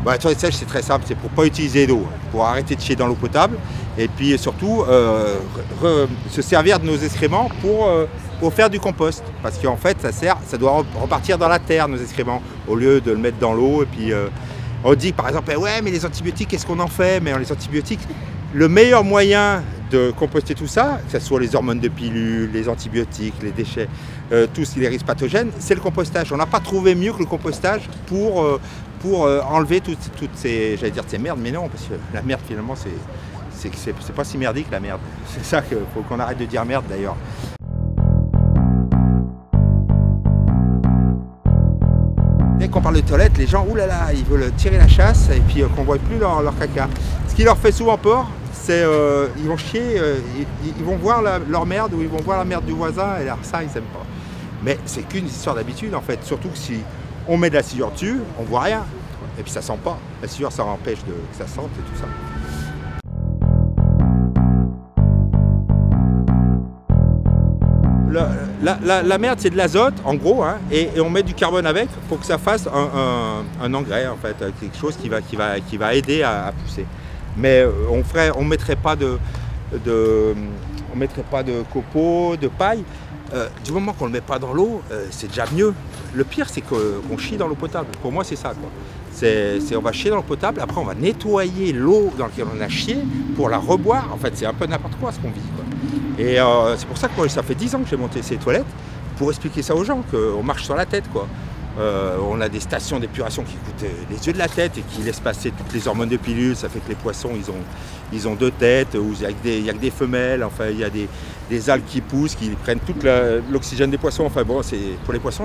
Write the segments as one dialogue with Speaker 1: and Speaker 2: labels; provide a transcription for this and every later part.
Speaker 1: Bah, la toilette sèche, c'est très simple, c'est pour ne pas utiliser d'eau, pour arrêter de chier dans l'eau potable et puis surtout se servir de nos excréments pour faire du compost. Parce qu'en fait, ça doit repartir dans la terre, nos excréments, au lieu de le mettre dans l'eau. Et puis on dit par exemple, ouais, mais les antibiotiques, qu'est-ce qu'on en fait? Mais les antibiotiques, le meilleur moyen de composter tout ça, que ce soit les hormones de pilule, les antibiotiques, les déchets, tous les risques pathogènes, c'est le compostage. On n'a pas trouvé mieux que le compostage pour enlever toutes ces, j'allais dire ces merdes, mais non, parce que la merde finalement c'est pas si merdique la merde. C'est ça qu'il faut qu'on arrête de dire merde d'ailleurs. Dès qu'on parle de toilettes, les gens, oulala, ils veulent tirer la chasse et puis qu'on ne voit plus leur caca. Ce qui leur fait souvent peur, c'est ils vont chier, ils vont voir leur merde ou ils vont voir la merde du voisin et alors ça ils n'aiment pas. Mais c'est qu'une histoire d'habitude en fait, surtout que si on met de la sciure dessus, on voit rien. Et puis ça sent pas. La sciure ça empêche que ça sente et tout ça. La merde c'est de l'azote en gros hein, et on met du carbone avec pour que ça fasse un engrais en fait, quelque chose qui va aider à pousser. Mais on mettrait pas de copeaux, de paille. Du moment qu'on ne le met pas dans l'eau, c'est déjà mieux. Le pire c'est qu'on chie dans l'eau potable. Pour moi c'est ça quoi. On va chier dans l'eau potable, après on va nettoyer l'eau dans laquelle on a chié pour la reboire. En fait c'est un peu n'importe quoi ce qu'on vit quoi. Et c'est pour ça que moi, ça fait 10 ans que j'ai monté ces toilettes, pour expliquer ça aux gens, qu'on marche sur la tête quoi. On a des stations d'épuration qui coûtent les yeux de la tête et qui laissent passer toutes les hormones de pilule. Ça fait que les poissons ils ont deux têtes, où il n'y a que des femelles, enfin il y a des algues qui poussent, qui prennent tout l'oxygène des poissons. Enfin bon, pour les poissons,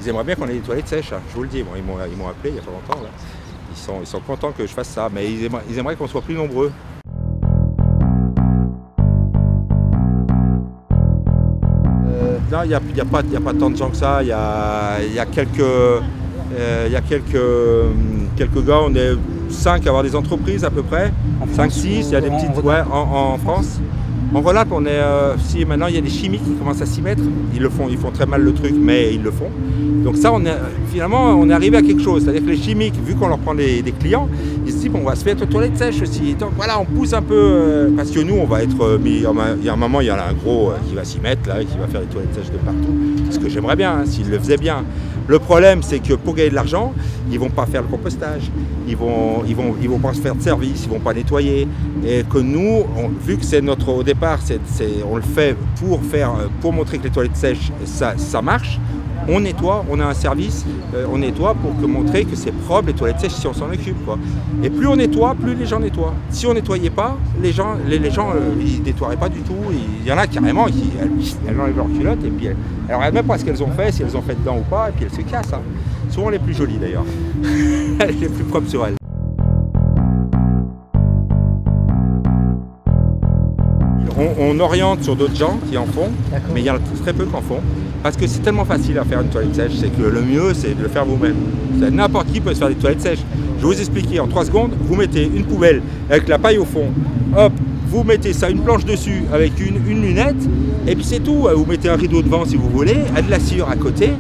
Speaker 1: ils aimeraient bien qu'on ait des toilettes sèches, hein, je vous le dis. Bon, ils m'ont appelé il n'y a pas longtemps. Là. Ils sont contents que je fasse ça, mais ils aimeraient qu'on soit plus nombreux. Non, il n'y a pas tant de gens que ça. Il y a quelques gars, on est 5 à avoir des entreprises à peu près. 5-6, il y a des petites en France. En Rhône-Alpes, on est si maintenant il y a des chimiques qui commencent à s'y mettre. Ils font très mal le truc, mais ils le font. Donc ça, finalement, on est arrivé à quelque chose. C'est-à-dire que les chimiques, vu qu'on leur prend des clients, ils se disent bon, on va se mettre aux toilettes sèches aussi. Donc voilà, on pousse un peu parce que nous, on va être. Il y a un moment, il y en a un gros qui va s'y mettre là, et qui va faire des toilettes sèches de partout. Ce que j'aimerais bien, hein, s'ils le faisaient bien. Le problème, c'est que pour gagner de l'argent, ils vont pas faire le compostage. Ils vont pas se faire de service, ils vont pas nettoyer. Et que nous, vu que c'est au départ, on le fait pour montrer que les toilettes sèches, ça marche. On nettoie, on a un service, on nettoie pour montrer que c'est propre les toilettes sèches si on s'en occupe quoi. Et plus on nettoie, plus les gens nettoient. Si on nettoyait pas, les gens ils nettoieraient pas du tout. Il y en a carrément qui elles enlèvent leur culotte et puis elles regardent même pas ce qu'elles ont fait, si elles ont fait dedans ou pas, et puis elles se cassent. Hein. Souvent les plus jolies d'ailleurs, les plus propres sur elles. On oriente sur d'autres gens qui en font, mais il y en a très peu qui en font. Parce que c'est tellement facile à faire une toilette sèche, c'est que le mieux c'est de le faire vous-même. N'importe qui peut se faire des toilettes sèches. Je vais vous expliquer en 3 secondes, vous mettez une poubelle avec la paille au fond, hop, vous mettez ça, une planche dessus avec une lunette, et puis c'est tout. Vous mettez un rideau devant si vous voulez, de la sciure à côté,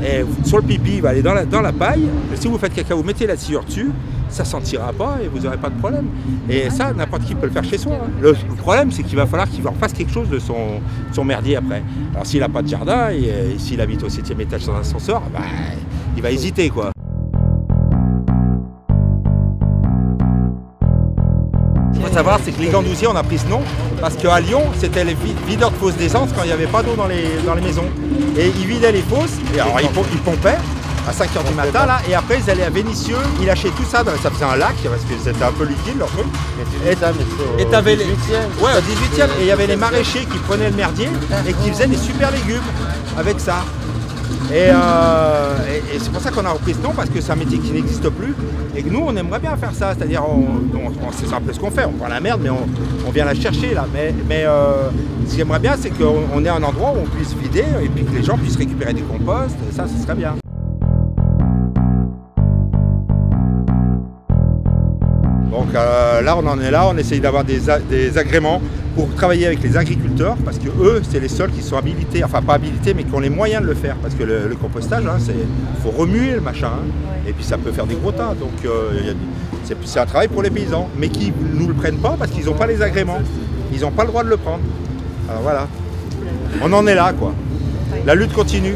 Speaker 1: et sur le pipi il va aller dans la paille. Si vous faites caca, vous mettez la sciure dessus, ça sentira pas et vous n'aurez pas de problème. Et ça, n'importe qui peut le faire chez soi. Hein. Le problème, c'est qu'il va falloir qu'il en fasse quelque chose de son merdier après. Alors s'il n'a pas de jardin et s'il habite au 7e étage sans ascenseur, bah, il va hésiter quoi. Ce qu'il faut savoir, c'est que les Gandousiers, on a pris ce nom parce qu'à Lyon, c'était les videurs de fosses d'essence quand il n'y avait pas d'eau dans les maisons. Et ils vidaient les fosses, et alors ils pompaient à 5 h du matin là, et après ils allaient à Vénissieux, ils lâchaient tout ça, ça faisait un lac parce que c'était un peu liquide leur truc. Et t'avais les 18e. Ouais, au 18e, et il y avait les maraîchers qui prenaient le merdier et qui faisaient des super légumes avec ça. Et c'est pour ça qu'on a repris ce nom, parce que c'est un métier qui n'existe plus et que nous on aimerait bien faire ça, c'est-à-dire c'est un peu ce qu'on fait, on prend la merde mais on vient la chercher là, mais ce que j'aimerais bien c'est qu'on ait un endroit où on puisse vider et puis que les gens puissent récupérer des composts, ça ce serait bien. Donc là, on en est là, on essaye d'avoir des agréments pour travailler avec les agriculteurs, parce que eux, c'est les seuls qui sont habilités, enfin pas habilités, mais qui ont les moyens de le faire. Parce que le compostage, hein, faut remuer le machin, hein, et puis ça peut faire des gros tas. Donc c'est un travail pour les paysans, mais qui ne nous le prennent pas parce qu'ils n'ont pas les agréments. Ils n'ont pas le droit de le prendre. Alors voilà, on en est là, quoi. La lutte continue.